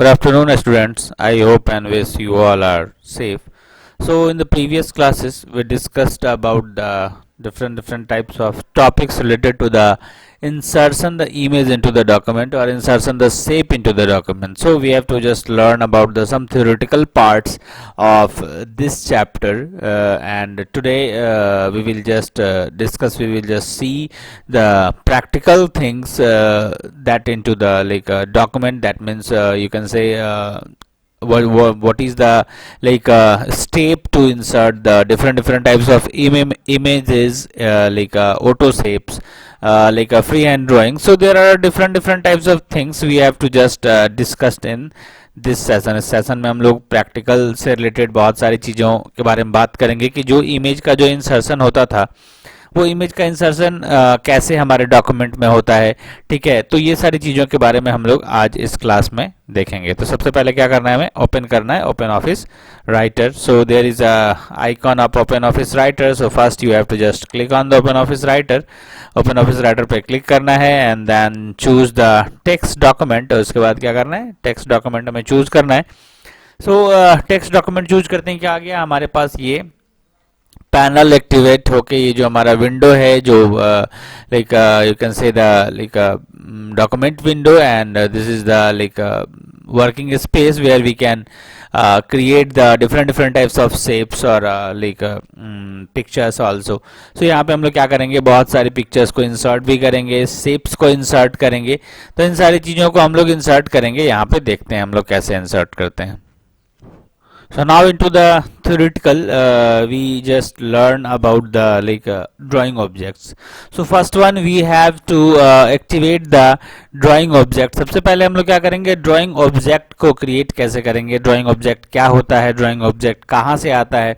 Good afternoon, students. I hope and wish you all are safe. So, in the previous classes, we discussed about the different types of topics related to the insertion the image into the document or insertion the shape into the document. So, we have to just learn about the some theoretical parts of this chapter, and today we will just discuss. We will just see the practical things that into the document. That means you can say what is the step to insert the different types of images, auto shapes, freehand drawing. So there are different types of things we have to just discussed in this session. इस session में हम लोग practical से related बहुत सारी चीज़ों के बारे में बात करेंगे कि जो इमेज का जो इंसर्शन होता था वो इमेज का इंसर्शन कैसे हमारे डॉक्यूमेंट में होता है. ठीक है, तो ये सारी चीज़ों के बारे में हम लोग आज इस क्लास में देखेंगे. तो सबसे पहले क्या करना है, हमें ओपन करना है Open Office Writer. So there is a icon of Open Office Writer. So first you have to just click on the Open Office Writer. Open Office Writer पे क्लिक करना है and then choose the text document. उसके बाद क्या करना है, text document हमें choose करना है. सो टेक्स्ट डॉक्यूमेंट चूज करते हैं, क्या आ गया हमारे पास, ये पैनल एक्टिवेट होके ये जो हमारा विंडो है जो लाइक यू कैन से the like document window and this is the like working space where we can create the different types of shapes or pictures also. so यहाँ पे हम लोग क्या करेंगे, बहुत सारी पिक्चर्स को इंसर्ट भी करेंगे, शेप्स को इंसर्ट करेंगे. तो इन सारी चीज़ों को हम लोग इंसर्ट करेंगे. यहाँ पे देखते हैं हम लोग कैसे इंसर्ट करते हैं. So now into the theoretical, we just learn about the drawing objects. So first one we have to activate the drawing object. सबसे पहले हम लोग क्या करेंगे, drawing object को create कैसे करेंगे, drawing object क्या होता है, drawing object कहाँ से आता है.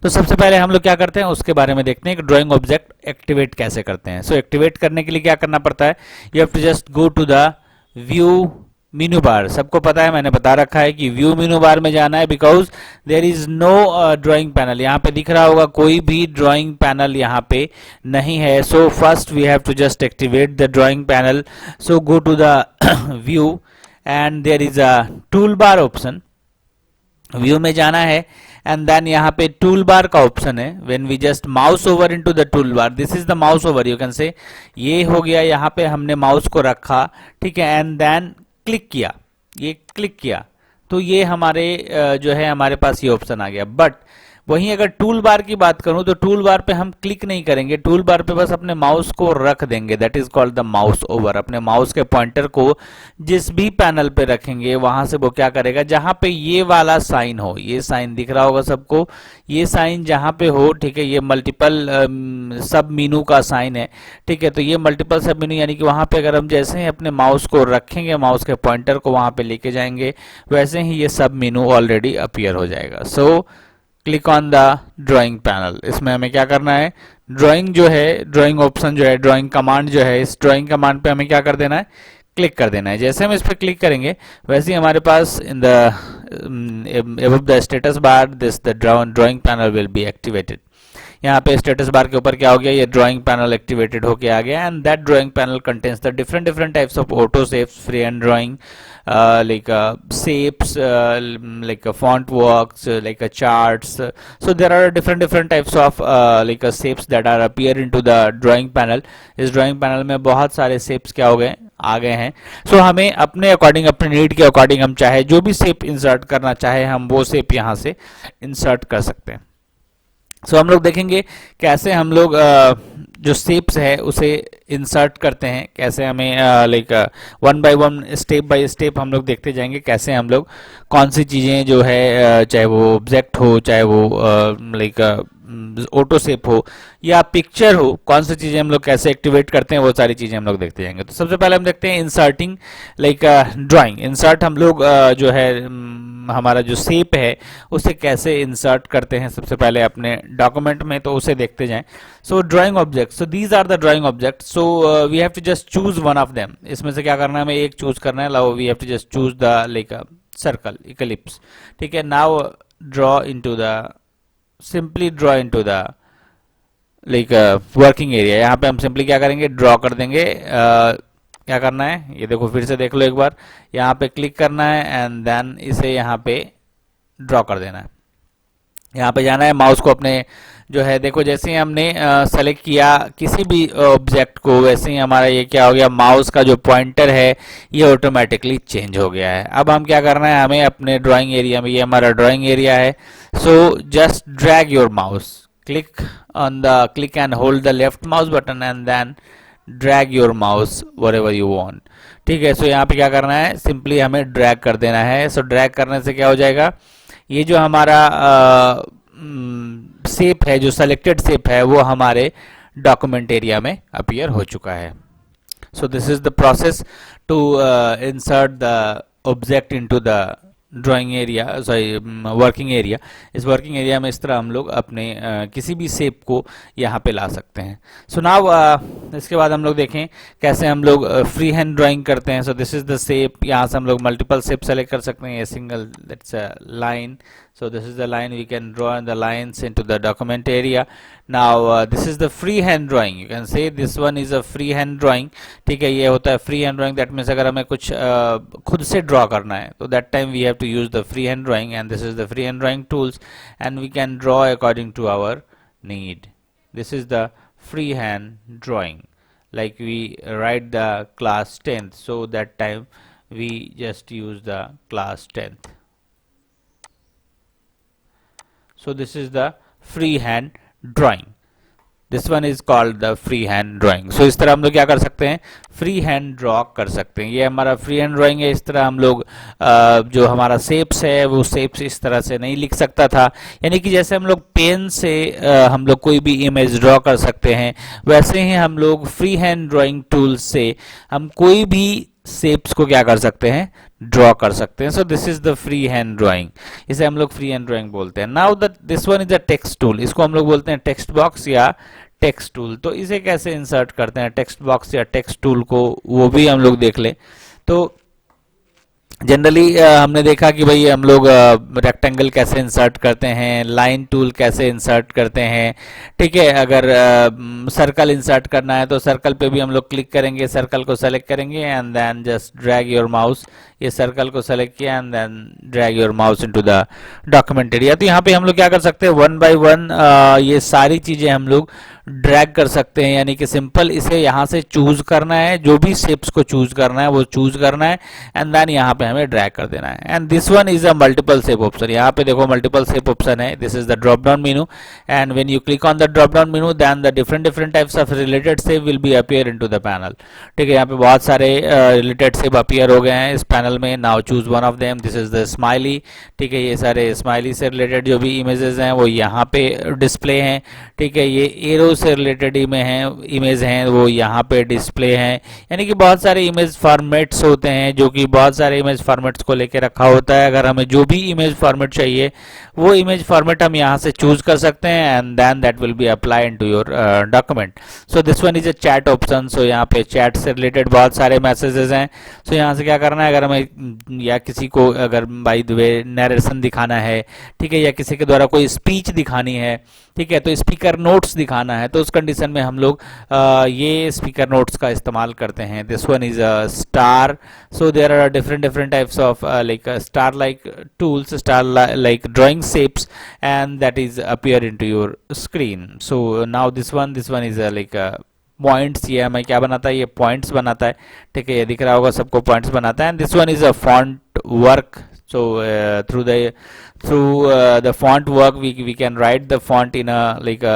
तो सबसे पहले हम लोग क्या करते हैं उसके बारे में देखते हैं कि drawing object activate कैसे करते हैं. So activate करने के लिए क्या करना पड़ता है, you have to just go to the view Meenu बार. सबको पता है, मैंने बता रखा है कि व्यू मीनू बार में जाना है because there is no drawing panel. यहाँ पे दिख रहा होगा कोई भी ड्राइंग पैनल यहाँ पे नहीं है. So first we have to just activate the drawing panel. So go to the view and there is a tool bar option. View में जाना है एंड देन यहाँ पे टूल बार का ऑप्शन है. When we just mouse over into the tool bar, this is the mouse over, you can say ये हो गया. यहाँ पे हमने माउस को रखा, ठीक है, एंड देन क्लिक किया, ये क्लिक किया तो ये हमारे जो है हमारे पास ये ऑप्शन आ गया. बट वहीं अगर टूल बार की बात करूं तो टूल बार पे हम क्लिक नहीं करेंगे, टूल बार पे बस अपने माउस को रख देंगे. That is called the mouse over. अपने माउस के पॉइंटर को जिस भी पैनल पे रखेंगे वहां से वो क्या करेगा, जहां पे ये वाला साइन हो, ये साइन दिख रहा होगा सबको, ये साइन जहां पे हो, ठीक है, ये मल्टीपल सब मीनू का साइन है, ठीक है. तो ये मल्टीपल सब मीनू यानी कि वहां पे अगर हम जैसे ही अपने माउस को रखेंगे, माउस के पॉइंटर को वहां पे लेके जाएंगे, वैसे ही ये सब मीनू ऑलरेडी अपीयर हो जाएगा. So click on the drawing panel. इसमें हमें क्या करना है, ड्राइंग जो है, ड्राइंग ऑप्शन जो है, ड्राइंग कमांड जो है, इस ड्राइंग कमांड पे हमें क्या कर देना है, क्लिक कर देना है. जैसे हम इस पर क्लिक करेंगे वैसे ही हमारे पास in the above the status bar this the drawing panel will be activated. यहाँ पे स्टेटस बार के ऊपर क्या हो गया, ये ड्राइंग पैनल एक्टिवेटेड होके आ गया. And that drawing panel contains the different types of auto shapes, free hand drawing, shapes, font works, charts. So there are different types of shapes that are appear into the drawing panel. इस drawing panel में बहुत सारे shapes क्या हो गए, आ गए हैं. सो हमें अपने अकॉर्डिंग, अपने नीड के अकॉर्डिंग हम चाहे जो भी शेप इंसर्ट करना चाहे हम वो शेप यहाँ से इंसर्ट कर सकते हैं. सो हम लोग देखेंगे कैसे हम लोग जो शेप्स है उसे इंसर्ट करते हैं, कैसे हमें one by one step by step हम लोग देखते जाएंगे कैसे हम लोग कौन सी चीज़ें जो है, चाहे वो ऑब्जेक्ट हो, चाहे वो ऑटो शेप हो या पिक्चर हो, कौन सी चीज़ें हम लोग कैसे एक्टिवेट करते हैं वो सारी चीज़ें हम लोग देखते जाएंगे. तो सबसे पहले हम देखते हैं इंसर्टिंग ड्राइंग. इंसर्ट हम लोग जो है हमारा जो शेप है उसे कैसे इंसर्ट करते हैं सबसे पहले अपने डॉक्यूमेंट में, तो उसे देखते जाएं. So drawing object, so these are the drawing object. So we have to just choose one of them. इसमें से क्या करना है, हमें एक चूज करना है. लाओ we have to just choose the circle ellipse, ठीक है. Now draw into the, simply draw into the working area. यहाँ पे हम सिंपली क्या करेंगे, ड्रॉ कर देंगे क्या करना है, ये देखो फिर से देख लो एक बार, यहाँ पे क्लिक करना है एंड देन इसे यहाँ पे ड्रॉ कर देना है। यहाँ पे जाना है, माउस को अपने जो है देखो, जैसे ही हमने सेलेक्ट किया किसी भी ऑब्जेक्ट को, वैसे ही हमारा ये क्या हो गया, माउस का जो पॉइंटर है ये ऑटोमेटिकली चेंज हो गया है। अब हम क्या करना है, हमें अपने ड्राइंग एरिया में, ये हमारा ड्राइंग एरिया है, so just drag your mouse, click and hold the left mouse button and then drag your mouse wherever you want। ठीक है, सो यहाँ पे क्या करना है, सिंपली हमें ड्रैग कर देना है। सो ड्रैग करने से क्या हो जाएगा, ये जो हमारा शेप है, जो सेलेक्टेड शेप है, वो हमारे डॉक्यूमेंट एरिया में अपीयर हो चुका है। So this is the process to insert the object into the drawing area, sorry working area. इस वर्किंग एरिया में इस तरह हम लोग अपने किसी भी शेप को यहाँ पे ला सकते हैं। सो नाउ इसके बाद हम लोग देखें कैसे हम लोग फ्री हैंड ड्राइंग करते हैं। So this is the shape, यहाँ से हम लोग मल्टीपल शेप सेलेक्ट कर सकते हैं। Single, that's a line, so this is the line, we can draw the lines into the document area। now this is the free hand drawing, you can say this one is a free hand drawing। ठीक है, ये होता है free hand drawing, that means अगर हमें कुछ खुद से ड्रॉ करना है तो that time we have to use the free hand drawing, and this is the free hand drawing tools and we can draw according to our need. This is the free hand drawing, like we write the class 10th, so that time we just use the class 10th। so this is the free hand drawing, this one is called the free hand drawing। so इस तरह हम लोग क्या कर सकते हैं, free hand draw कर सकते हैं। ये हमारा फ्री हैंड ड्राइंग है। इस तरह हम लोग जो हमारा शेप्स है वो शेप्स इस तरह से नहीं लिख सकता था, यानी कि जैसे हम लोग पेन से हम लोग कोई भी इमेज ड्रॉ कर सकते हैं, वैसे ही हम लोग फ्री हैंड ड्राइंग टूल से हम कोई भी शेप्स को क्या कर सकते हैं, ड्रॉ कर सकते हैं। So this is the free hand drawing, इसे हम लोग फ्री हैंड ड्राइंग बोलते हैं। Now the this one is a text tool, इसको हम लोग बोलते हैं टेक्स्ट बॉक्स या टेक्स्ट टूल। तो इसे कैसे इंसर्ट करते हैं टेक्स्ट बॉक्स या टेक्स्ट टूल को, वो भी हम लोग देख लें। तो जनरली हमने देखा कि भाई हम लोग रेक्टेंगल कैसे इंसर्ट करते हैं, लाइन टूल कैसे इंसर्ट करते हैं। ठीक है, अगर सर्कल इंसर्ट करना है तो सर्कल पे भी हम लोग क्लिक करेंगे, सर्कल को सेलेक्ट करेंगे and then just drag your mouse, ये सर्कल को सेलेक्ट किया and then drag your mouse into the document area. तो यहाँ पे हम लोग क्या कर सकते हैं, वन बाय वन ये सारी चीजें हम लोग ड्रैग कर सकते हैं, यानी कि सिंपल इसे यहाँ से चूज करना है, जो भी शेप्स को चूज करना है वो चूज करना है एंड देन यहाँ पे हमें ड्रैग कर देना है। And this one is a multiple shape option, यहाँ पे देखो मल्टीपल शेप ऑप्शन है। This is the drop down menu and when you click on the drop down menu then the different types of related shape will be appear into the panel. ठीक है, यहाँ पे बहुत सारे related shape appear हो गए हैं इस पैनल में। Now choose one of them, this is the smiley. ठीक है, ये सारे स्माइली से रिलेटेड जो भी इमेजेस हैं वो यहाँ पे डिस्प्ले हैं। ठीक है, ये एरो से रिलेटेड इमेज हैं वो यहाँ पे डिस्प्ले हैं, यानी कि बहुत सारे इमेज फॉर्मेट्स होते हैं जो कि बहुत सारे इमेज फॉर्मेट्स को लेके रखा होता है। अगर हमें जो भी इमेज फॉर्मेट चाहिए वो इमेज फॉर्मेट हम यहाँ से चूज कर सकते हैं and then that will be apply into your document. So this one is a chat option. So यहाँ पे चैट से रिलेटेड बहुत सारे मैसेजेस हैं। सो यहाँ से क्या करना है, अगर हमें या किसी को अगर बाय द वे नरेशन दिखाना है, ठीक है, या किसी के द्वारा कोई स्पीच दिखानी है, ठीक है, तो स्पीकर नोट्स दिखाना है, तो उस कंडीशन में हम लोग ये स्पीकर नोट्स का इस्तेमाल करते हैं। This one is a star. So there are different types of like star like tools, star like drawing shapes and that is appear into your screen। so now this one is like points, ये हमें क्या बनाता है, ये points बनाता है। ठीक है, ये दिख रहा होगा सबको, पॉइंट्स बनाता है। And this one is a font work. so through the font work we can write the font in a like a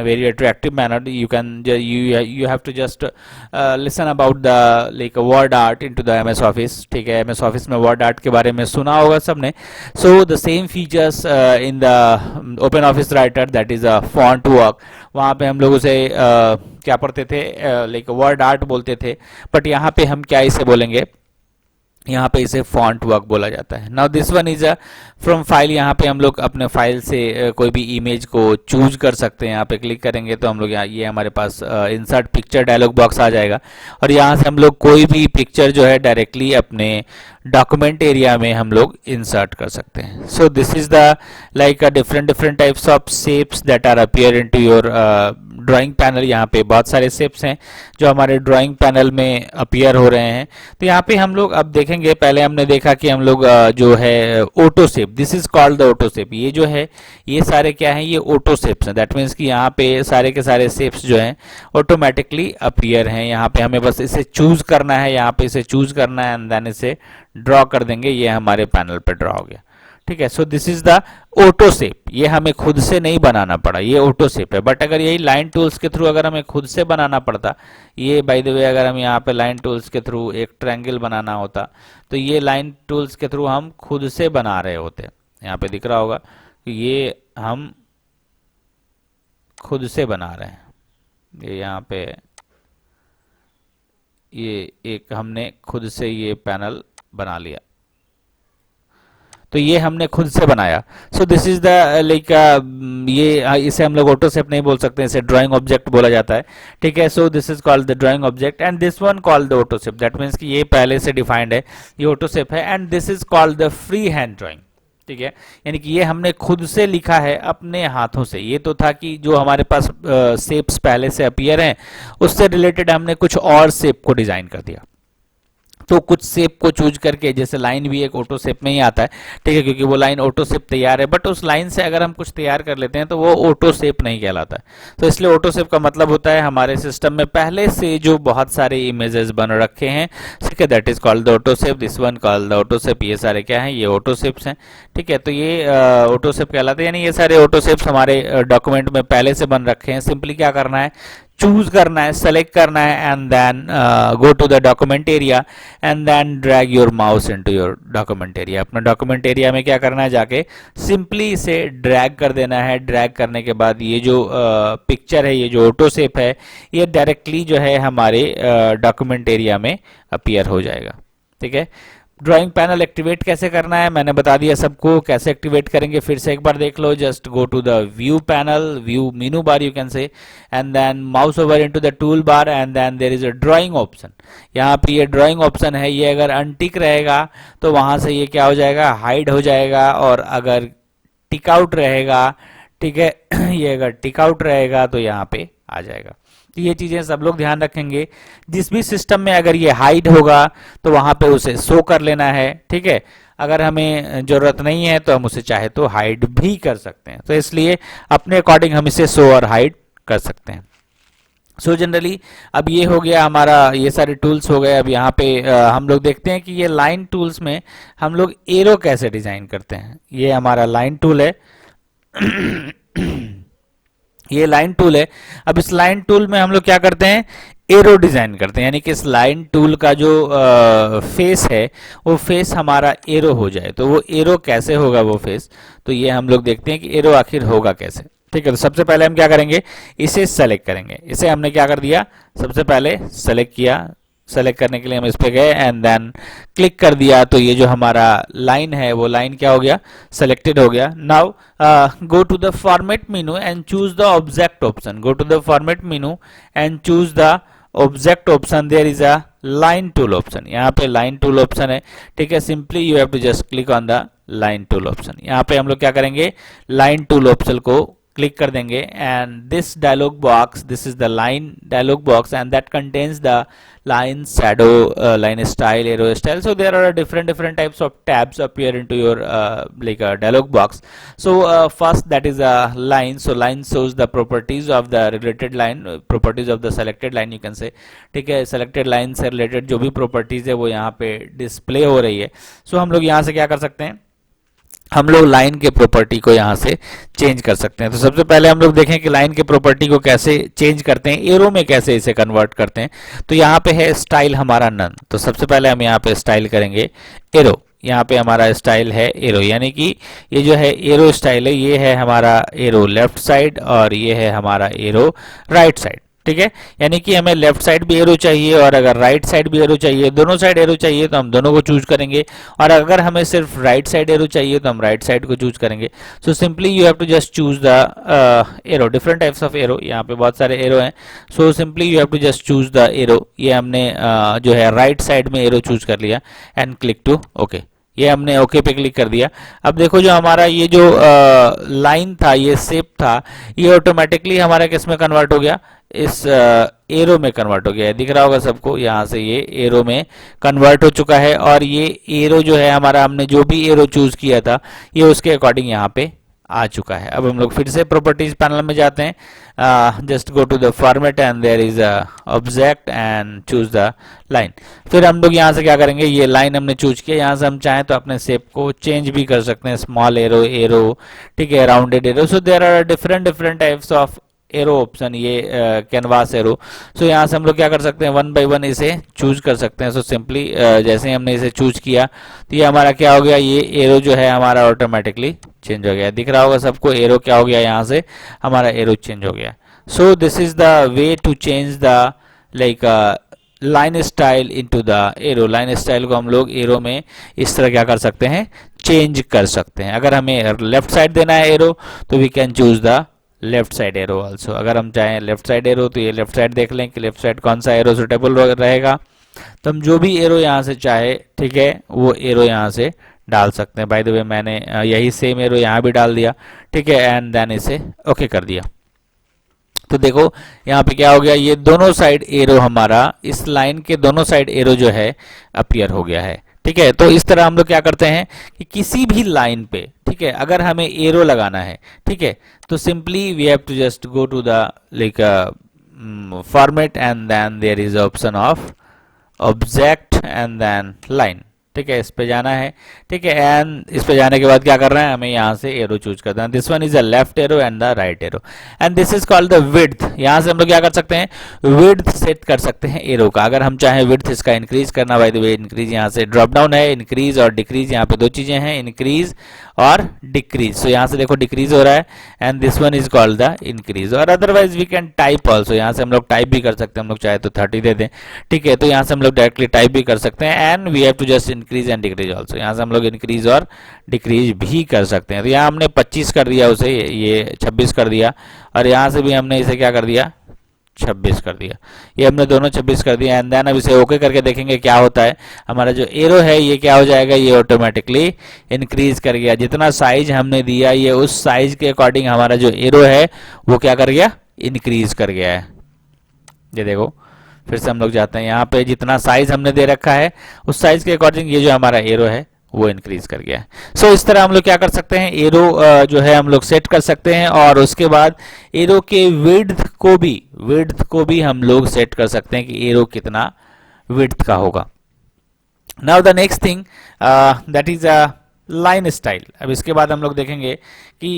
very attractive manner। you have to just listen about the like word art into the MS Office। ठीक है, MS Office में word art के बारे में सुना होगा सबने। so the same features in the Open Office Writer, that is a font work। वहाँ पे हम लोग उसे क्या पढ़ते थे, like word art बोलते थे, बट यहाँ पे हम क्या इसे बोलेंगे, यहाँ पे इसे फॉन्ट वर्क बोला जाता है। Now this one is a from file. यहाँ पे हम लोग अपने फाइल से कोई भी इमेज को चूज कर सकते हैं। यहाँ पे क्लिक करेंगे तो हम लोग यहाँ ये हमारे पास इंसर्ट पिक्चर डायलॉग बॉक्स आ जाएगा और यहाँ से हम लोग कोई भी पिक्चर जो है डायरेक्टली अपने डॉक्यूमेंट एरिया में हम लोग इंसर्ट कर सकते हैं। So this is the like a different different types of shapes that are appear into your drawing panel. यहाँ पे बहुत सारे शेप्स हैं जो हमारे ड्राइंग पैनल में अपीयर हो रहे हैं। तो यहाँ पे हम लोग अब देखेंगे, पहले हमने देखा कि हम लोग जो है auto shape, this is called the auto shape. ये जो है ये सारे क्या हैं, ये ऑटो शेप्स हैं। दैट मीन्स कि यहाँ पे सारे के सारे शेप्स जो हैं ऑटोमेटिकली अपीयर हैं। यहाँ पे हमें बस इसे चूज करना है, यहाँ पे इसे चूज करना है एंड देन इसे ड्रॉ कर देंगे। ये हमारे पैनल पे ड्रॉ हो गया, ठीक है। So this is the auto shape. ये हमें खुद से नहीं बनाना पड़ा, ये ऑटो शेप है। बट अगर यही लाइन टूल्स के थ्रू अगर हमें खुद से बनाना पड़ता, ये बाय द वे अगर हम यहाँ पे लाइन टूल्स के थ्रू एक ट्रायंगल बनाना होता तो ये लाइन टूल्स के थ्रू हम खुद से बना रहे होते। यहाँ पे दिख रहा होगा कि ये हम खुद से बना रहे हैं। ये यहाँ पे ये एक हमने खुद से ये पैनल बना लिया, तो ये हमने खुद से बनाया। सो दिस इज द लाइक ये इसे हम लोग ऑटो शेप नहीं बोल सकते, इसे ड्राइंग ऑब्जेक्ट बोला जाता है, ठीक है। So this is called the drawing object and this one called the auto shape. That means कि ये पहले से डिफाइंड है, ये ऑटो शेप है। And this is called the free hand drawing, ठीक है। यानी कि ये हमने खुद से लिखा है अपने हाथों से। ये तो था कि जो हमारे पास शेप्स पहले से अपीयर हैं उससे रिलेटेड हमने कुछ और शेप को डिजाइन कर दिया। तो कुछ शेप को चूज करके, जैसे लाइन भी एक ऑटो शेप में ही आता है, ठीक है, क्योंकि वो लाइन ऑटो शेप तैयार है। बट उस लाइन से अगर हम कुछ तैयार कर लेते हैं तो वो ऑटो शेप नहीं कहलाता है। तो इसलिए ऑटो शेप का मतलब होता है हमारे सिस्टम में पहले से जो बहुत सारे इमेजेस बन रखे हैं, ठीक है, that is called the auto shape. This one called the auto shape. ये सारे क्या हैं, ये ऑटो शेप्स हैं, ठीक है। तो ये ऑटो शेप कहलाते हैं, यानी ये सारे ऑटो शेप्स हमारे डॉक्यूमेंट में पहले से बन रखे हैं। सिंपली क्या करना है, चूज करना है, सेलेक्ट करना है and then go to the document area and then drag your mouse into your document area. अपना डॉक्यूमेंट एरिया में क्या करना है, जाके सिंपली इसे ड्रैग कर देना है। ड्रैग करने के बाद ये जो पिक्चर है, ये जो ऑटो शेप है, ये डायरेक्टली जो है हमारे डॉक्यूमेंट एरिया में अपीयर हो जाएगा, ठीक है। ड्राइंग पैनल एक्टिवेट कैसे करना है मैंने बता दिया सबको। कैसे एक्टिवेट करेंगे फिर से एक बार देख लो। Just go to the view panel, view menu bar you can say, and then mouse over into the tool bar and then there is a drawing option. यहाँ पे ये ड्राइंग ऑप्शन है, ये अगर अनटिक रहेगा तो वहां से ये क्या हो जाएगा, हाइड हो जाएगा। और अगर टिक आउट रहेगा, ठीक है, ये अगर टिक आउट रहेगा तो यहाँ पे आ जाएगा। तो ये चीजें सब लोग ध्यान रखेंगे। जिस भी सिस्टम में अगर ये हाइड होगा तो वहां पे उसे शो कर लेना है, ठीक है। अगर हमें जरूरत नहीं है तो हम उसे चाहे तो हाइड भी कर सकते हैं। तो इसलिए अपने अकॉर्डिंग हम इसे शो और हाइड कर सकते हैं। सो जनरली अब ये हो गया हमारा, ये सारे टूल्स हो गए। अब यहाँ पे हम लोग देखते हैं कि ये लाइन टूल्स में हम लोग एरो कैसे डिजाइन करते हैं। ये हमारा लाइन टूल है, ये लाइन टूल है। अब इस लाइन टूल में हम लोग क्या करते हैं, एरो डिजाइन करते हैं। यानी कि इस लाइन टूल का जो फेस है वो फेस हमारा एरो हो जाए। तो वो एरो कैसे होगा वो फेस, तो ये हम लोग देखते हैं कि एरो आखिर होगा कैसे, ठीक है। तो सबसे पहले हम क्या करेंगे, इसे सेलेक्ट करेंगे। इसे हमने क्या कर दिया, सबसे पहले सेलेक्ट किया। सेलेक्ट करने के लिए हम इस पे गए एंड देन क्लिक कर दिया, तो ये जो हमारा लाइन है वो लाइन क्या हो गया, सेलेक्टेड हो गया। Now go to the format menu and choose the object option. Go to the format menu and choose the object option. There is a line tool option. यहाँ पे लाइन टूल ऑप्शन है, ठीक है। Simply you have to just click on the line tool option. यहाँ पे हम लोग क्या करेंगे, लाइन टूल ऑप्शन को क्लिक कर देंगे and this dialog box, this is the line dialog box and that contains the line shadow, line style, arrow style. So there are different types of tabs appear into your like a dialog box. So first that is a line. So line shows the properties of the related line, properties of the selected line you can say, ठीक है। selected line से related जो भी properties है वो यहाँ पे display हो रही है। So हम लोग यहाँ से क्या कर सकते हैं, हम लोग लाइन के प्रॉपर्टी को यहाँ से चेंज कर सकते हैं। तो सबसे पहले हम लोग देखें कि लाइन के प्रॉपर्टी को कैसे चेंज करते हैं, एरो में कैसे इसे कन्वर्ट करते हैं। तो यहाँ पे है स्टाइल हमारा नन। तो सबसे पहले हम यहाँ पे स्टाइल करेंगे एरो। यहाँ पे हमारा स्टाइल है एरो, यानी कि ये जो है एरो स्टाइल है, ये है हमारा एरो लेफ्ट साइड और ये है हमारा एरो राइट साइड। ठीक है, यानी कि हमें लेफ्ट साइड भी एरो चाहिए और अगर राइट साइड भी एरो चाहिए, दोनों साइड एरो चाहिए तो हम दोनों को चूज करेंगे, और अगर हमें सिर्फ राइट साइड एरो चाहिए तो हम राइट साइड को चूज करेंगे। So simply you have to just choose the arrow, different types of arrow, यहाँ पे बहुत सारे एरो हैं। So simply you have to just choose the arrow. ये हमने जो है राइट साइड में एरो चूज कर लिया एंड क्लिक टू ओके, ये हमने ओके पे क्लिक कर दिया। अब देखो जो हमारा ये जो लाइन था, ये शेप था, ये ऑटोमेटिकली हमारा किस में कन्वर्ट हो गया, इस एरो में कन्वर्ट हो गया है। दिख रहा होगा सबको, यहाँ से ये एरो में कन्वर्ट हो चुका है, और ये एरो जो है हमारा, हमने जो भी एरो चूज किया था ये उसके अकॉर्डिंग यहाँ पे आ चुका है। अब हम लोग फिर से प्रॉपर्टीज पैनल में जाते हैं, just go to the format and there is a object and choose the line. फिर हम लोग यहाँ से क्या करेंगे, ये लाइन हमने चूज किया, यहाँ से हम चाहें तो अपने शेप को चेंज भी कर सकते हैं, स्मॉल एरो, एरो, ठीक है, rounded arrow. So there are different types of arrow option, ये कैनवास एरो। सो यहाँ से हम लोग क्या कर सकते हैं, वन बाय वन इसे चूज कर सकते हैं। सो सिंपली जैसे ही हमने इसे चूज किया तो ये हमारा क्या हो गया, ये एरो जो है हमारा ऑटोमेटिकली चेंज हो गया। दिख रहा होगा सबको, एरो क्या हो गया, यहाँ से हमारा एरो चेंज हो गया। So this is the way to change the like line style into the arrow. Line style को हम लोग एरो में इस तरह क्या कर सकते हैं, चेंज कर सकते हैं। अगर हमें लेफ्ट साइड देना है एरो तो we can choose the left side arrow also. अगर हम चाहें लेफ्ट साइड एरो तो ये लेफ्ट साइड देख लें कि लेफ्ट साइड कौन सा एरो सुटेबल रहेगा, तो हम जो भी एरो यहाँ से चाहे, ठीक है, वो एरो यहाँ से डाल सकते हैं। बाय द वे मैंने यही सेम एरो यहाँ भी डाल दिया, ठीक है, एंड देन इसे ओके कर दिया। तो देखो यहाँ पे क्या हो गया, ये दोनों साइड एरो हमारा, इस लाइन के दोनों साइड एरो जो है अपीयर हो गया है, ठीक है। तो इस तरह हम लोग क्या करते हैं कि किसी भी लाइन पे, ठीक है, अगर हमें एरो लगाना है, ठीक है, तो simply we have to just go to the like format and then there is option of object and then line, ठीक है, इस पे जाना है, ठीक है, एंड इस पे जाने के बाद क्या कर रहे हैं, हमें यहाँ से एरो चूज करना है। This one is a left arrow and the right arrow and this is called the width. यहाँ से हम लोग क्या कर सकते हैं, विड्थ सेट कर सकते हैं एरो का। अगर हम चाहें विड्थ इसका इंक्रीज करना, बाय द वे इंक्रीज यहाँ से ड्रॉप डाउन है, इंक्रीज और डिक्रीज, यहाँ पे दो चीजें हैं, इंक्रीज और डिक्रीज। सो यहाँ से देखो डिक्रीज हो रहा है and this one is called the increase. और otherwise we can type also, यहाँ से हम लोग टाइप भी कर सकते हैं, हम लोग चाहे तो 30 दे दें, ठीक है, तो यहाँ से हम लोग डायरेक्टली टाइप भी कर सकते हैं and we have to just increase and decrease also. यहाँ से हम लोग इंक्रीज और डिक्रीज भी कर सकते हैं। तो यहाँ हमने 25 कर दिया उसे, ये 26 कर दिया, और यहाँ से भी हमने इसे क्या कर दिया, 26 कर दिया। ये हमने दोनों 26 कर दिया एंड देन अब इसे ओके करके देखेंगे क्या होता है। हमारा जो एरो है ये क्या हो जाएगा, ये ऑटोमेटिकली इंक्रीज कर गया। जितना साइज हमने दिया ये उस साइज के अकॉर्डिंग हमारा जो एरो है वो क्या कर गया, इंक्रीज कर गया है। ये देखो फिर से हम लोग जाते हैं, यहाँ पे जितना साइज हमने दे रखा है उस साइज के अकॉर्डिंग ये जो हमारा एरो है वो इंक्रीज कर गया है। सो इस तरह हम लोग क्या कर सकते हैं, एरो जो है हम लोग सेट कर सकते हैं, और उसके बाद एरो के विड्थ को भी हम लोग सेट कर सकते हैं कि एरो कितना विड्थ का होगा। Now the next thing that is a line style. अब इसके बाद हम लोग देखेंगे कि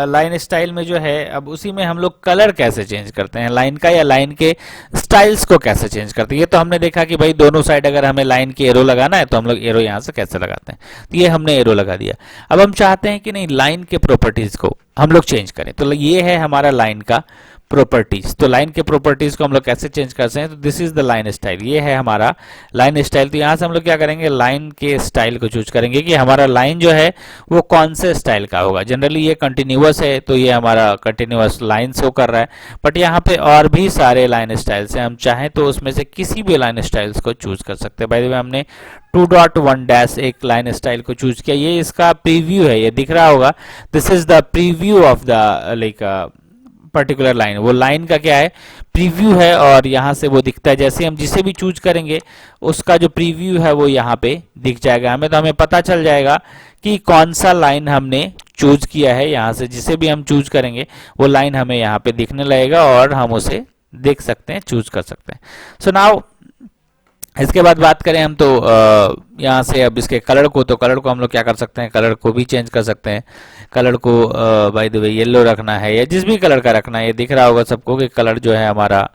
लाइन स्टाइल में जो है, अब उसी में हम लोग कलर कैसे चेंज करते हैं लाइन का, या लाइन के स्टाइल्स को कैसे चेंज करते हैं। ये तो हमने देखा कि भाई दोनों साइड अगर हमें लाइन की एरो लगाना है तो हम लोग एरो यहाँ से कैसे लगाते हैं, तो ये हमने एरो लगा दिया। अब हम चाहते हैं कि नहीं लाइन के प्रॉपर्टीज को हम लोग चेंज करें, तो ये है हमारा लाइन का प्रॉपर्टीज। तो लाइन के प्रॉपर्टीज को हम लोग कैसे चेंज करते हैं, तो this is the line style, ये है हमारा लाइन स्टाइल। तो यहाँ से हम लोग क्या करेंगे, लाइन के स्टाइल को चूज करेंगे कि हमारा लाइन जो है वो कौन से स्टाइल का होगा। जनरली ये कंटिन्यूअस है तो ये हमारा कंटिन्यूअस लाइन शो कर रहा है, बट यहाँ पे और भी सारे लाइन स्टाइल्स हैं, हम चाहें तो उसमें से किसी भी लाइन स्टाइल्स को चूज कर सकते हैं। बाय द वे हमने 2.1 एक लाइन स्टाइल को चूज किया, ये इसका प्रीव्यू है, ये दिख रहा होगा, this is the preview of the like particular line. वो लाइन का क्या है, प्रीव्यू है, और यहाँ से वो दिखता है। जैसे हम जिसे भी चूज करेंगे उसका जो प्रीव्यू है वो यहाँ पे दिख जाएगा हमें, तो हमें पता चल जाएगा कि कौन सा लाइन हमने चूज किया है। यहाँ से जिसे भी हम चूज करेंगे वो लाइन हमें यहाँ पे दिखने लगेगा और हम उसे देख सकते हैं, चूज कर सकते हैं। सो नाउ इसके बाद बात करें हम तो यहाँ से अब इसके कलर को, तो कलर को हम लोग क्या कर सकते हैं, कलर को भी चेंज कर सकते हैं। कलर को बाय द वे येलो रखना है या जिस भी कलर का रखना है, ये दिख रहा होगा सबको कि कलर जो है हमारा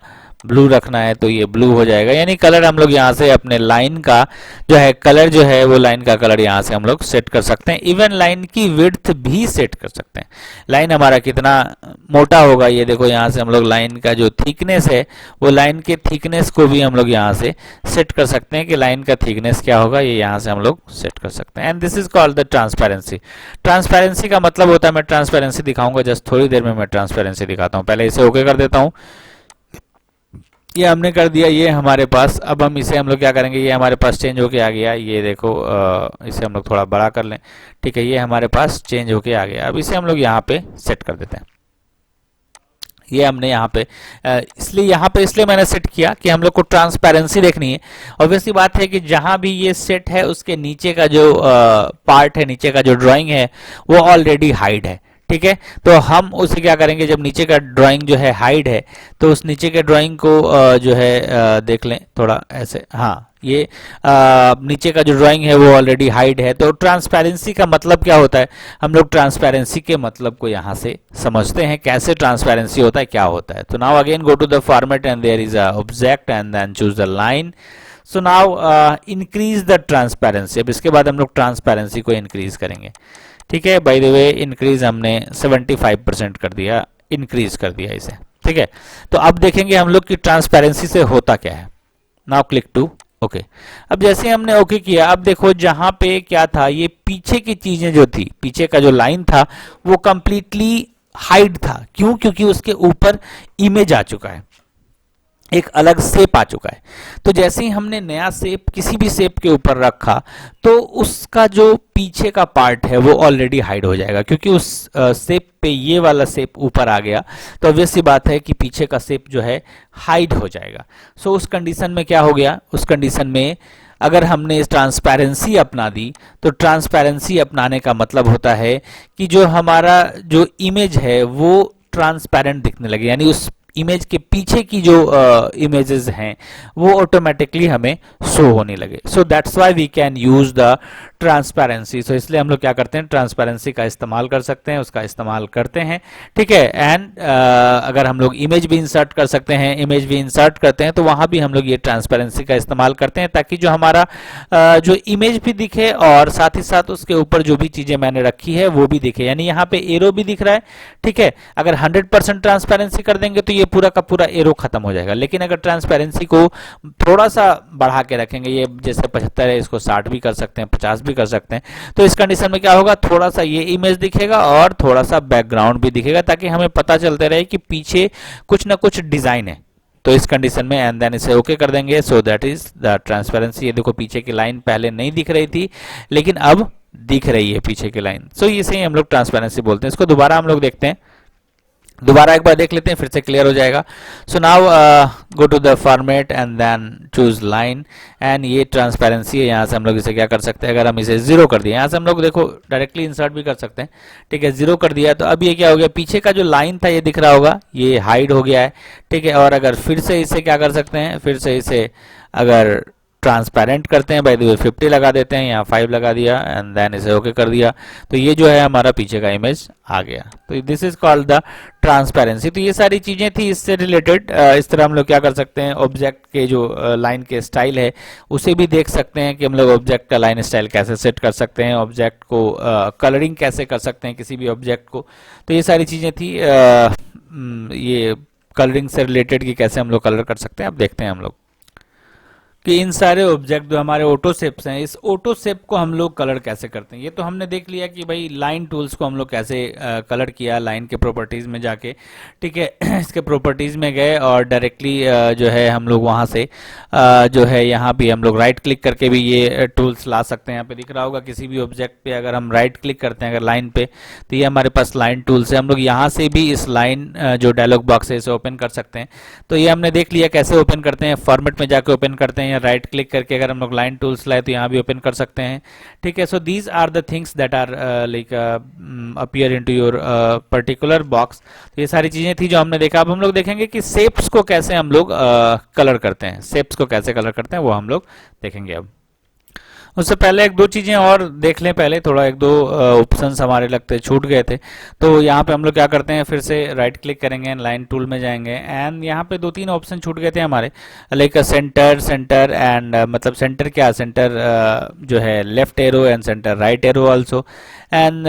ब्लू रखना है तो ये ब्लू हो जाएगा। यानी कलर हम लोग यहाँ से अपने लाइन का जो है कलर जो है वो लाइन का कलर यहाँ से हम लोग सेट कर सकते हैं। इवन लाइन की विड्थ भी सेट कर सकते हैं। लाइन हमारा कितना मोटा होगा ये देखो, यहाँ से हम लोग लाइन का जो थिकनेस है वो लाइन के थिकनेस को भी हम लोग यहाँ से सेट कर सकते हैं कि लाइन का थिकनेस क्या होगा, ये यहाँ से हम लोग सेट कर सकते हैं। And this is called the transparency. Transparency का मतलब होता है, मैं ट्रांसपेरेंसी दिखाऊंगा जस्ट थोड़ी देर में, मैं ट्रांसपेरेंसी दिखाता हूँ। पहले इसे ओके कर देता हूँ। ये हमने कर दिया, ये हमारे पास। अब हम इसे हम लोग क्या करेंगे, ये हमारे पास चेंज होके आ गया। ये देखो इसे हम लोग थोड़ा बड़ा कर लें, ठीक है, ये हमारे पास चेंज होके आ गया। अब इसे हम लोग यहाँ पे सेट कर देते हैं। ये हमने यहाँ पे इसलिए मैंने सेट किया कि हम लोग को ट्रांसपेरेंसी देखनी है। ऑब्वियसली बात है कि जहां भी ये सेट है उसके नीचे का जो पार्ट है, नीचे का जो ड्राइंग है वो ऑलरेडी हाइड है, ठीक है। तो हम उसे क्या करेंगे, जब नीचे का ड्राइंग जो है हाइड है तो उस नीचे के ड्राइंग को जो है देख लें थोड़ा ऐसे, हाँ ये नीचे का जो ड्राइंग है वो ऑलरेडी हाइड है। तो ट्रांसपेरेंसी का मतलब क्या होता है, हम लोग ट्रांसपेरेंसी के मतलब को यहाँ से समझते हैं, कैसे ट्रांसपेरेंसी होता है, क्या होता है। तो now again go to the format and there is a object and then choose the line. So now increase the transparency. अब इसके बाद हम लोग ट्रांसपेरेंसी को इंक्रीज करेंगे, ठीक है। बाय द वे इंक्रीज हमने 75% कर दिया, इंक्रीज कर दिया इसे, ठीक है। तो अब देखेंगे हम लोग कि ट्रांसपेरेंसी से होता क्या है। Now click to okay. अब जैसे हमने ओके किया, अब देखो जहां पे क्या था, ये पीछे की चीजें जो थी, पीछे का जो लाइन था वो कंप्लीटली हाइड था। क्यों? क्योंकि उसके ऊपर इमेज आ चुका है, एक अलग शेप आ चुका है। तो जैसे ही हमने नया शेप किसी भी शेप के ऊपर रखा तो उसका जो पीछे का पार्ट है वो ऑलरेडी हाइड हो जाएगा, क्योंकि उस शेप पे ये वाला शेप ऊपर आ गया तो ऑब्वियस सी बात है कि पीछे का शेप जो है हाइड हो जाएगा। सो उस कंडीशन में क्या हो गया, उस कंडीशन में अगर हमने इस ट्रांसपेरेंसी अपना दी तो ट्रांसपेरेंसी अपनाने का मतलब होता है कि जो हमारा जो इमेज है वो ट्रांसपेरेंट दिखने लगे, यानी उस इमेज के पीछे की जो इमेजेस हैं वो ऑटोमेटिकली हमें शो होने लगे। So that's why we can use the transparency. So इसलिए हम लोग क्या करते हैं, ट्रांसपेरेंसी का इस्तेमाल कर सकते हैं, उसका इस्तेमाल करते हैं, ठीक है। एंड अगर हम लोग इमेज भी इंसर्ट कर सकते हैं, इमेज भी इंसर्ट करते हैं तो वहां भी हम लोग ये ट्रांसपेरेंसी का इस्तेमाल करते हैं, ताकि जो हमारा जो इमेज भी दिखे और साथ ही साथ उसके ऊपर जो भी चीजें मैंने रखी है वो भी दिखे। यानी यहाँ पे एरो भी दिख रहा है, ठीक है। अगर 100% ट्रांसपेरेंसी कर देंगे तो ये पूरा का पूरा एरो खत्म हो जाएगा, लेकिन अगर ट्रांसपेरेंसी को थोड़ा सा बढ़ा के रखेंगे, ये जैसे 75 है इसको 60 भी कर सकते हैं, 50 भी कर सकते हैं, तो इस कंडीशन में क्या होगा, थोड़ा सा ये इमेज दिखेगा और थोड़ा सा बैकग्राउंड भी दिखेगा, ताकि हमें पता चलते रहे कि पीछे कुछ ना कुछ डिजाइन है। तो इस कंडीशन में एंड देन इसे ओके कर देंगे। So that is the transparency. ये देखो पीछे की लाइन पहले नहीं दिख रही थी लेकिन अब दिख रही है पीछे की लाइन। सो इसे ही हम लोग ट्रांसपेरेंसी बोलते हैं। इसको दोबारा हम लोग देखते हैं, दोबारा एक बार देख लेते हैं, फिर से क्लियर हो जाएगा। So now go to the format and then choose line and ये ट्रांसपेरेंसी है। यहाँ से हम लोग इसे क्या कर सकते हैं, अगर हम इसे 0 कर दिए, यहाँ से हम लोग देखो डायरेक्टली इंसर्ट भी कर सकते हैं, ठीक है। 0 कर दिया तो अब ये क्या हो गया, पीछे का जो लाइन था ये दिख रहा होगा, ये हाइड हो गया है, ठीक है। और अगर फिर से इसे क्या कर सकते हैं, फिर से इसे अगर ट्रांसपेरेंट करते हैं, बाय द वे 50 लगा देते हैं, यहाँ 5 लगा दिया एंड देन इसे ओके कर दिया, तो ये जो है हमारा पीछे का इमेज आ गया। तो this is called the transparency. तो ये सारी चीजें थी इससे रिलेटेड। इस तरह हम लोग क्या कर सकते हैं, ऑब्जेक्ट के जो लाइन के स्टाइल है उसे भी देख सकते हैं कि हम लोग ऑब्जेक्ट का लाइन स्टाइल कैसे सेट कर सकते हैं, ऑब्जेक्ट को कलरिंग कैसे कर सकते हैं किसी भी ऑब्जेक्ट को। तो ये सारी चीजें थी ये कलरिंग से रिलेटेड कि कैसे हम लोग कलर कर सकते हैं। अब देखते हैं हम लोग कि इन सारे ऑब्जेक्ट जो हमारे ऑटो शेप्स हैं, इस ऑटो शेप को हम लोग कलर कैसे करते हैं। ये तो हमने देख लिया कि भाई लाइन टूल्स को हम लोग कैसे कलर किया, लाइन के प्रॉपर्टीज में जाके, ठीक है। इसके प्रॉपर्टीज में गए और डायरेक्टली जो है हम लोग वहां से जो है यहाँ भी हम लोग राइट क्लिक करके भी ये टूल्स ला सकते हैं। यहाँ पे दिख रहा होगा किसी भी ऑब्जेक्ट पे अगर हम राइट क्लिक करते हैं अगर लाइन पे, तो ये हमारे पास लाइन टूल्स है। हम लोग यहाँ से भी इस लाइन जो डायलॉग बॉक्स है इसे ओपन कर सकते हैं। तो ये हमने देख लिया कैसे ओपन करते हैं, फॉर्मेट में जाके ओपन करते हैं, राइट क्लिक करके अगर हम लोग लाइन टूल्स लाए तो यहाँ भी ओपन कर सकते हैं, ठीक है। So these are the things that are like appear into your particular box. तो ये सारी चीजें थी जो हमने देखा। अब हम लोग देखेंगे कि शेप्स को कैसे हम लोग कलर करते हैं, शेप्स को कैसे कलर करते हैं वो हम लोग देखेंगे अब। उससे पहले एक दो चीजें और देख लें, पहले थोड़ा एक दो ऑप्शंस हमारे लगते छूट गए थे। तो यहाँ पे हम लोग क्या करते हैं, फिर से राइट क्लिक करेंगे, लाइन टूल में जाएंगे एंड यहाँ पे दो तीन ऑप्शन छूट गए थे हमारे, लाइक सेंटर, सेंटर एंड मतलब सेंटर क्या, सेंटर जो है left arrow and centre right arrow also and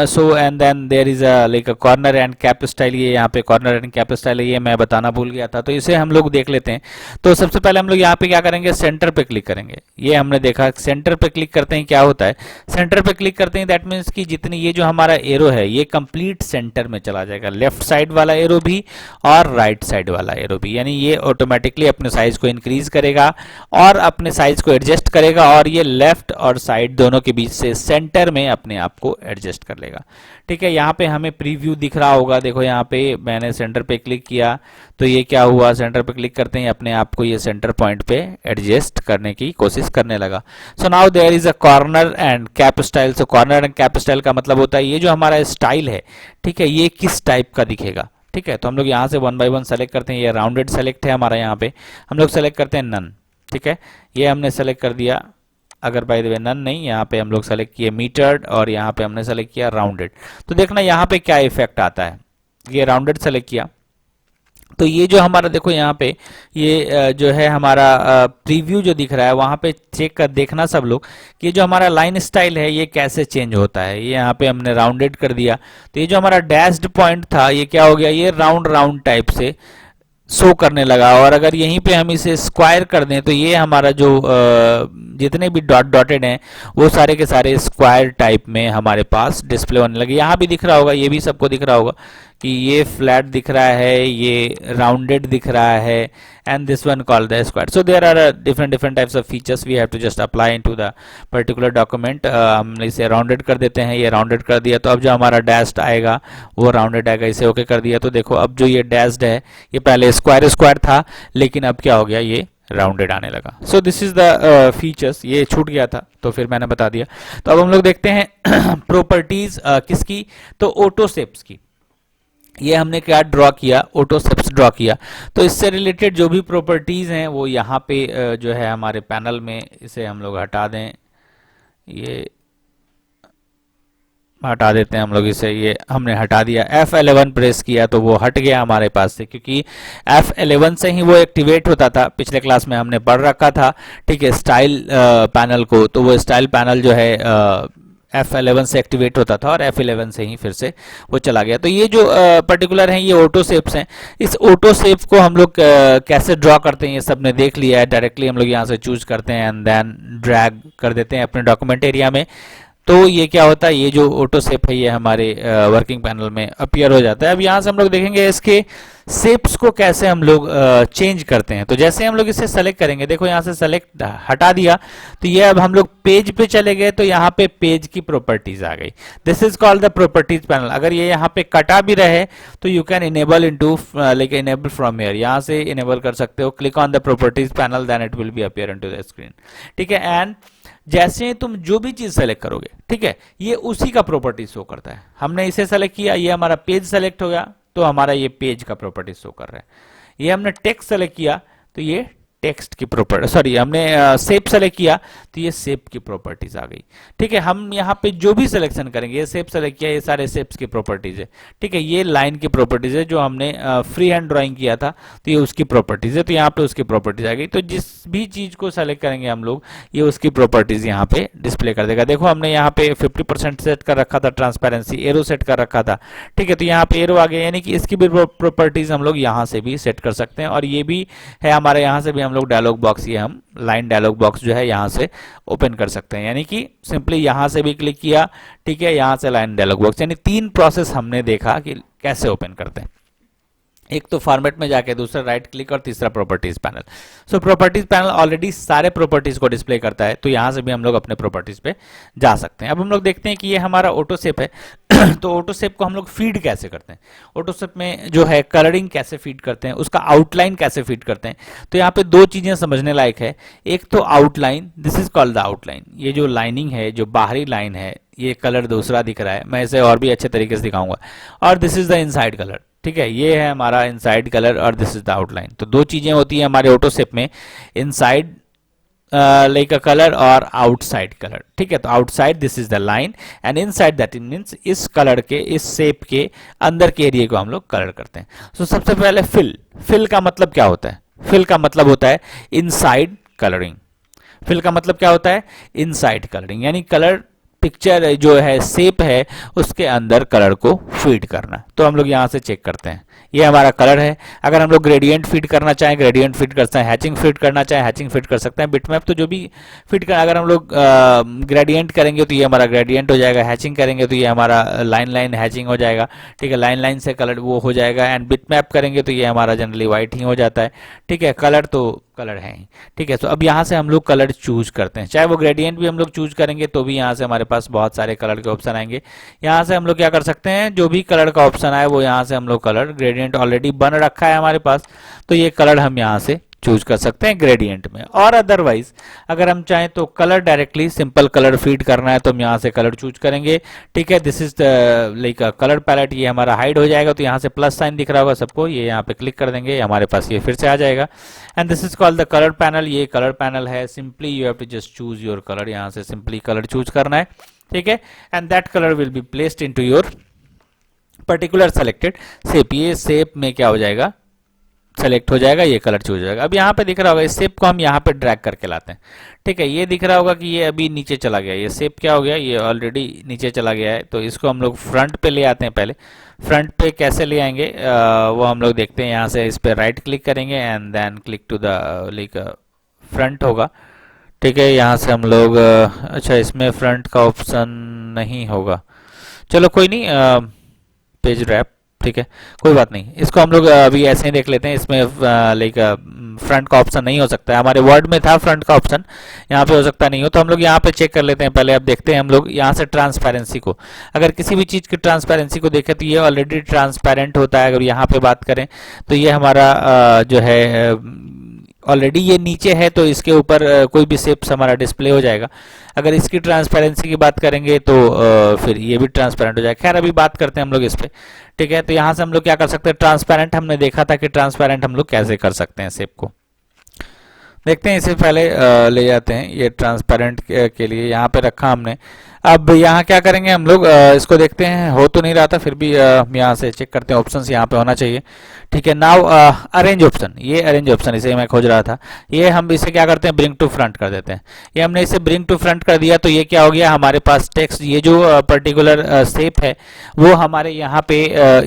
so and then there is a like a corner and cap style. ये यहाँ पे कॉर्नर एंड कैप स्टाइल है, ये मैं बताना भूल गया था, तो इसे हम लोग देख लेते हैं। तो सबसे पहले हम लोग यहाँ पे क्या करेंगे, सेंटर पे क्लिक करेंगे। ये हमने देखा सेंटर पे क्लिक करते हैं क्या होता है, सेंटर पे क्लिक करते हैं दैट मीन्स कि जितनी ये जो हमारा एरो है ये कंप्लीट सेंटर में चला जाएगा, लेफ्ट साइड वाला एरो भी और राइट साइड वाला एरो भी, यानी ये ऑटोमेटिकली अपने साइज को इंक्रीज करेगा और अपने साइज को एडजस्ट करेगा और ये लेफ्ट और साइड दोनों के बीच से सेंटर में अपने आप को एडजस्ट कर लेगा। ठीक है, यहाँ पे हमें प्रीव्यू दिख रहा होगा, देखो यहाँ पे मैंने सेंटर पे क्लिक किया तो ये क्या हुआ, सेंटर पे क्लिक करते हैं अपने आप को ये सेंटर पॉइंट पे एडजस्ट करने की कोशिश करने लगा। So now there is a corner and cap style. So corner and cap style का मतलब होता है ये जो हमारा स्टाइल है, ठीक है, ये किस टाइप का दिखेगा। ठीक है, तो हम लोग यहाँ से वन बाय वन सेलेक्ट करते हैं। ये राउंडेड सेलेक्ट है हमारा, यहाँ पे हम लोग सेलेक्ट करते हैं नन। ठीक है, ये हमने सेलेक्ट कर दिया। अगर बाय द वे नन नहीं, यहाँ पे हम लोग सेलेक्ट किए मीटर्ड और यहाँ पे हमने सेलेक्ट किया राउंडेड। तो देखना यहाँ पे क्या इफेक्ट आता है, ये राउंडेड सेलेक्ट किया तो ये जो हमारा देखो यहाँ पे ये जो है हमारा प्रीव्यू जो दिख रहा है वहाँ पे चेक कर देखना सब लोग कि ये जो हमारा लाइन स्टाइल है ये कैसे चेंज होता है। ये यहाँ पे हमने राउंडेड कर दिया तो ये जो हमारा डैश्ड पॉइंट था ये क्या हो गया, ये राउंड राउंड टाइप से शो करने लगा। और अगर यहीं पे हम इसे स्क्वायर कर दें तो ये हमारा जो जितने भी डॉटेड हैं वो सारे के सारे स्क्वायर टाइप में हमारे पास डिस्प्ले होने लगे। यहाँ भी दिख रहा होगा, ये भी सबको दिख रहा होगा कि ये फ्लैट दिख रहा है, ये राउंडेड दिख रहा है and this one called the square. So there are different types of features we have to just apply into the particular document. हम इसे राउंडेड कर देते हैं, ये राउंडेड कर दिया तो अब जो हमारा डैश्ड आएगा वो राउंडेड आएगा। इसे ओके कर दिया तो देखो अब जो ये डैश्ड है ये पहले स्क्वायर स्क्वायर था लेकिन अब क्या हो गया, ये राउंडेड आने लगा। सो दिस इज द फीचर्स, ये छूट गया था तो फिर मैंने बता दिया। तो अब हम लोग देखते हैं प्रॉपर्टीज किसकी, तो ऑटो शेप्स की। ये हमने क्या ड्रॉ किया, ऑटो शेप्स ड्रॉ किया। तो इससे रिलेटेड जो भी प्रॉपर्टीज हैं वो यहाँ पे जो है हमारे पैनल में, इसे हम लोग हटा दें, ये हटा देते हैं हम लोग इसे, ये हमने हटा दिया। F11 प्रेस किया तो वो हट गया हमारे पास से, क्योंकि F11 से ही वो एक्टिवेट होता था, पिछले क्लास में हमने पढ़ रखा था। ठीक है, स्टाइल पैनल को, तो वो स्टाइल पैनल जो है F11 से एक्टिवेट होता था और F11 से ही फिर से वो चला गया। तो ये जो पर्टिकुलर हैं ये ऑटो शेप्स हैं। इस ऑटो शेप को हम लोग कैसे ड्रॉ करते हैं ये सब ने देख लिया है। डायरेक्टली हम लोग यहाँ से चूज करते हैं एंड देन ड्रैग कर देते हैं अपने डॉक्यूमेंट एरिया में। तो ये क्या होता है, ये जो ऑटो शेप है ये हमारे वर्किंग पैनल में अपीयर हो जाता है। अब यहाँ से हम लोग देखेंगे इसके शेप्स को कैसे हम लोग चेंज करते हैं। तो जैसे हम लोग इसे सेलेक्ट करेंगे, देखो यहाँ से सेलेक्ट हटा दिया तो ये अब हम लोग पेज पे चले गए तो यहाँ पे पेज की प्रॉपर्टीज आ गई। This is called the properties panel. अगर ये यहाँ पे कटा भी रहे तो you can enable into like enable from here, यहाँ से इनेबल कर सकते हो। Click on the properties panel then it will be appear into the screen. ठीक है, एंड जैसे तुम जो भी चीज सेलेक्ट करोगे, ठीक है, ये उसी का प्रॉपर्टी शो करता है। हमने इसे सेलेक्ट किया, ये हमारा पेज सेलेक्ट हो गया तो हमारा ये पेज का प्रॉपर्टी शो कर रहा है। ये हमने टेक्स्ट सेलेक्ट किया तो ये टेक्स्ट की प्रॉपर्टी, सॉरी हमने शेप सेलेक्ट किया तो ये शेप की प्रॉपर्टीज आ गई। ठीक है, हम यहाँ पे जो भी सिलेक्शन करेंगे, ये शेप सेलेक्ट किया, ये सारे शेप्स की प्रॉपर्टीज है। ठीक है, ये लाइन की प्रॉपर्टीज है जो हमने फ्री हैंड ड्राइंग किया था तो ये उसकी प्रॉपर्टीज है, तो यहाँ पे उसकी प्रॉपर्टीज आ गई। तो जिस भी चीज को सेलेक्ट करेंगे हम लोग ये उसकी प्रॉपर्टीज यहाँ पे डिस्प्ले कर देगा। देखो हमने यहाँ पे 50% सेट कर रखा था, ट्रांसपेरेंसी एरो सेट कर रखा था। ठीक है, तो यहाँ पे एरो आ गया, यानी कि इसकी भी प्रॉपर्टीज हम लोग यहाँ से भी सेट कर सकते हैं। और ये भी है हमारे, यहाँ से भी हम लोग डायलॉग बॉक्स, ये हम लाइन डायलॉग बॉक्स जो है यहाँ से ओपन कर सकते हैं, यानी कि सिंपली यहाँ से भी क्लिक किया, ठीक है, यहाँ से लाइन डायलॉग बॉक्स। यानी तीन प्रोसेस हमने देखा कि कैसे ओपन करते हैं। एक तो फॉर्मेट में जाके, दूसरा राइट क्लिक और तीसरा प्रॉपर्टीज पैनल। सो प्रॉपर्टीज पैनल ऑलरेडी सारे प्रॉपर्टीज को डिस्प्ले करता है, तो यहां से भी हम लोग अपने प्रॉपर्टीज पे जा सकते हैं। अब हम लोग देखते हैं कि ये हमारा ऑटो शेप है तो ऑटो शेप को हम लोग फीड कैसे करते हैं, ऑटो शेप में जो है कलरिंग कैसे फीड करते हैं, उसका आउटलाइन कैसे फीड करते हैं। तो यहाँ पे दो चीजें समझने लायक है। एक तो outline, this is called the outline. ये जो लाइनिंग है, जो बाहरी लाइन है, ये कलर दूसरा दिख रहा है, मैं इसे और भी अच्छे तरीके से दिखाऊंगा। और this is the inside colour. ठीक है, ये है हमारा इनसाइड कलर और दिस इज द आउटलाइन। तो दो चीजें होती है हमारे ऑटो शेप में, inside like a color or outside color. ठीक है, तो outside this is the line and inside that it means इस कलर के, इस शेप के अंदर के एरिया को हम लोग कलर करते हैं. So सबसे पहले fill का मतलब क्या होता है? fill का मतलब होता है inside coloring. fill का मतलब क्या होता है? inside coloring, यानी कलर पिक्चर जो है, शेप है, उसके अंदर कलर को फीड करना. तो हम लोग यहाँ से चेक करते हैं, ये हमारा कलर है. अगर हम लोग ग्रेडियंट फीड करना चाहें, ग्रेडियंट फीड कर सकते हैं. हैचिंग फीड करना चाहें, हैचिंग फीड कर सकते हैं. बिटमैप तो जो भी फीड कर, अगर हम लोग ग्रेडियंट करेंगे तो ये हमारा ग्रेडियंट हो जाएगा. हैचिंग करेंगे तो ये हमारा लाइन हैचिंग हो जाएगा. ठीक है, लाइन से कलर वो हो जाएगा. एंड बिटमैप करेंगे तो ये हमारा जनरली वाइट ही हो जाता है. ठीक है, कलर तो कलर है ही. ठीक है, तो अब यहाँ से हम लोग कलर चूज करते हैं. चाहे वो ग्रेडियंट भी हम लोग चूज करेंगे तो भी यहाँ से हमारे पास बहुत सारे कलर के ऑप्शन आएंगे. यहाँ से हम लोग क्या कर सकते हैं, जो भी कलर का ऑप्शन आए वो यहाँ से हम लोग कलर, ग्रेडियंट ऑलरेडी बन रखा है हमारे पास, तो ये कलर हम यहाँ से चूज कर सकते हैं ग्रेडियंट में. और अदरवाइज अगर हम चाहें तो colour directly simple colour feed करना है तो हम यहाँ से कलर चूज करेंगे. ठीक है, this is the like colour palette. ये हमारा हाइड हो जाएगा, तो यहाँ से प्लस साइन दिख रहा होगा सबको, ये यहाँ पे क्लिक कर देंगे, हमारे पास ये फिर से आ जाएगा. And this is called the colour panel. ये कलर पैनल है. Simply you have to just choose your colour. यहाँ से सिंपली कलर चूज करना है. ठीक है, and that colour will be placed into your particular selected shape. ये shape में क्या हो जाएगा, सेलेक्ट हो जाएगा, ये कलर चूज हो जाएगा. अब यहाँ पे दिख रहा होगा, इस शेप को हम यहाँ पे ड्रैग करके लाते हैं. ठीक है, ये दिख रहा होगा कि ये अभी नीचे चला गया. ये शेप क्या हो गया, ये ऑलरेडी नीचे चला गया है. तो इसको हम लोग फ्रंट पे ले आते हैं. पहले फ्रंट पे कैसे ले आएंगे वो हम लोग देखते हैं. यहाँ से इस पे राइट क्लिक करेंगे and then click to the like front होगा. ठीक है, यहाँ से हम लोग अच्छा, इसमें फ्रंट का ऑप्शन नहीं होगा, चलो कोई नहीं, पेज रैप. ठीक है, कोई बात नहीं, इसको हम लोग अभी ऐसे ही देख लेते हैं. इसमें लाइक फ्रंट का ऑप्शन नहीं हो सकता है. हमारे वर्ड में था फ्रंट का ऑप्शन, यहाँ पे हो सकता नहीं हो. तो हम लोग यहाँ पे चेक कर लेते हैं. पहले अब देखते हैं हम लोग यहाँ से ट्रांसपेरेंसी को. अगर किसी भी चीज़ की ट्रांसपेरेंसी को देखें तो ये ऑलरेडी ट्रांसपेरेंट होता है. अगर यहाँ पे बात करें तो ये हमारा जो है ऑलरेडी ये नीचे है, तो इसके ऊपर कोई भी शेप्स हमारा डिस्प्ले हो जाएगा. अगर इसकी ट्रांसपेरेंसी की बात करेंगे तो फिर ये भी ट्रांसपेरेंट हो जाएगा. खैर अभी बात करते हैं हम लोग इस पे. ठीक है, तो यहाँ से हम लोग क्या कर सकते हैं, ट्रांसपेरेंट हमने देखा था कि ट्रांसपेरेंट हम लोग कैसे कर सकते हैं शेप को. देखते हैं, इसे पहले ले जाते हैं. ये ट्रांसपेरेंट के लिए यहाँ पे रखा हमने. अब यहाँ क्या करेंगे हम लोग, इसको देखते हैं, हो तो नहीं रहा था, फिर भी यहाँ से चेक करते हैं. ऑप्शंस यहाँ पे होना चाहिए. ठीक है, नाउ अरेंज ऑप्शन. ये अरेंज ऑप्शन, इसे मैं खोज रहा था. ये हम इसे क्या करते हैं, ब्रिंग टू फ्रंट कर देते हैं. ये हमने इसे ब्रिंग टू फ्रंट कर दिया, तो ये क्या हो गया, हमारे पास टेक्स्ट, ये जो पर्टिकुलर शेप है वो हमारे यहाँ पे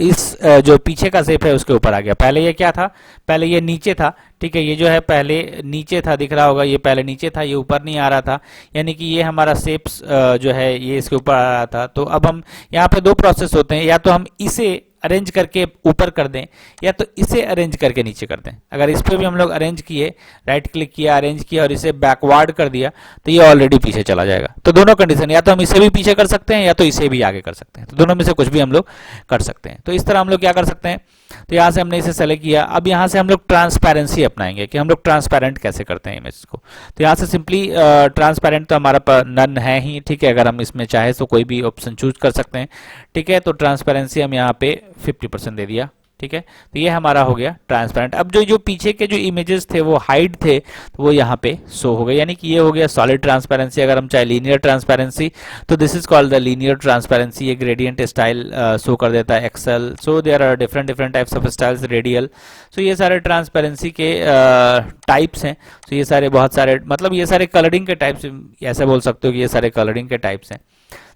इस जो पीछे का शेप है उसके ऊपर आ गया. पहले ये क्या था, पहले ये नीचे था. ठीक है, ये जो है पहले नीचे था, दिख रहा होगा, ये पहले नीचे था, ये ऊपर नहीं आ रहा था. यानी कि ये हमारा शेप्स जो है ये इसके ऊपर आ रहा था. तो अब हम यहाँ पे दो प्रोसेस होते हैं, या तो हम इसे अरेंज करके ऊपर कर दें या तो इसे अरेंज करके नीचे कर दें. अगर इस पे भी हम लोग अरेंज किए, राइट क्लिक किया, अरेंज किया और इसे बैकवर्ड कर दिया तो ये ऑलरेडी पीछे चला जाएगा. तो दोनों कंडीशन, या तो हम इसे भी पीछे कर सकते हैं या तो इसे भी आगे कर सकते हैं. तो दोनों में से कुछ भी हम लोग कर सकते हैं. तो इस तरह हम लोग क्या कर सकते हैं, तो यहाँ से हमने इसे सेलेक्ट किया. अब यहाँ से हम लोग ट्रांसपेरेंसी अपनाएंगे कि हम लोग ट्रांसपेरेंट कैसे करते हैं इमेज को. तो यहाँ से सिंपली ट्रांसपेरेंट तो हमारा नन है ही. ठीक है, अगर हम इसमें चाहे तो कोई भी ऑप्शन चूज कर सकते हैं. ठीक है, तो ट्रांसपेरेंसी हम यहाँ पे 50% दे दिया. ठीक है, तो ये हमारा हो गया ट्रांसपेरेंट. अब जो पीछे के जो इमेजेस थे वो हाइड थे, तो वो यहाँ पे शो हो गए, यानी कि ये हो गया सॉलिड ट्रांसपेरेंसी. अगर हम चाहे लीनियर ट्रांसपेरेंसी तो this is called the linear transparency. ये ग्रेडियंट स्टाइल शो कर देता है axial. So there are different types of styles, radial. So ये सारे ट्रांसपेरेंसी के टाइप्स हैं. तो ये सारे बहुत सारे, मतलब ये सारे कलरिंग के टाइप्स, ऐसे बोल सकते हो कि ये सारे कलरिंग के टाइप्स हैं.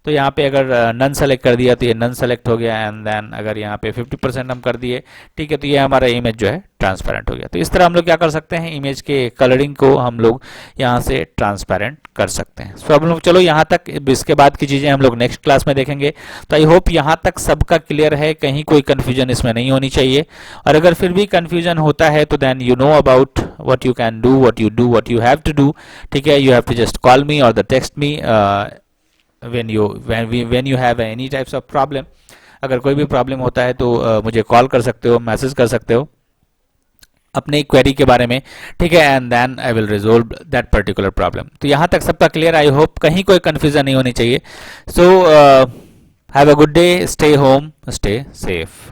तो यहाँ पे अगर नन सेलेक्ट कर दिया तो ये नन सेलेक्ट हो गया. एंड देन अगर यहाँ पे 50% हम कर दिए, ठीक है, तो ये हमारा इमेज जो है ट्रांसपेरेंट हो गया. तो इस तरह हम लोग क्या कर सकते हैं, इमेज के कलरिंग को हम लोग यहाँ से ट्रांसपेरेंट कर सकते हैं. सो हम लोग चलो यहाँ तक, इसके बाद की चीज़ें हम लोग नेक्स्ट क्लास में देखेंगे. तो आई होप यहाँ तक सबका क्लियर है, कहीं कोई कन्फ्यूजन इसमें नहीं होनी चाहिए. और अगर फिर भी कन्फ्यूजन होता है तो then you know about what you can do, what you have to do. ठीक है, you have to just call me or the text me when you have any types of problem. अगर कोई भी problem होता है तो मुझे call कर सकते हो, मैसेज कर सकते हो अपने क्वेरी के बारे में. ठीक है, and then I will resolve that particular problem. तो यहाँ तक सबका क्लियर, आई होप कहीं कोई कन्फ्यूजन नहीं होनी चाहिए. So have a good day, stay home, stay safe.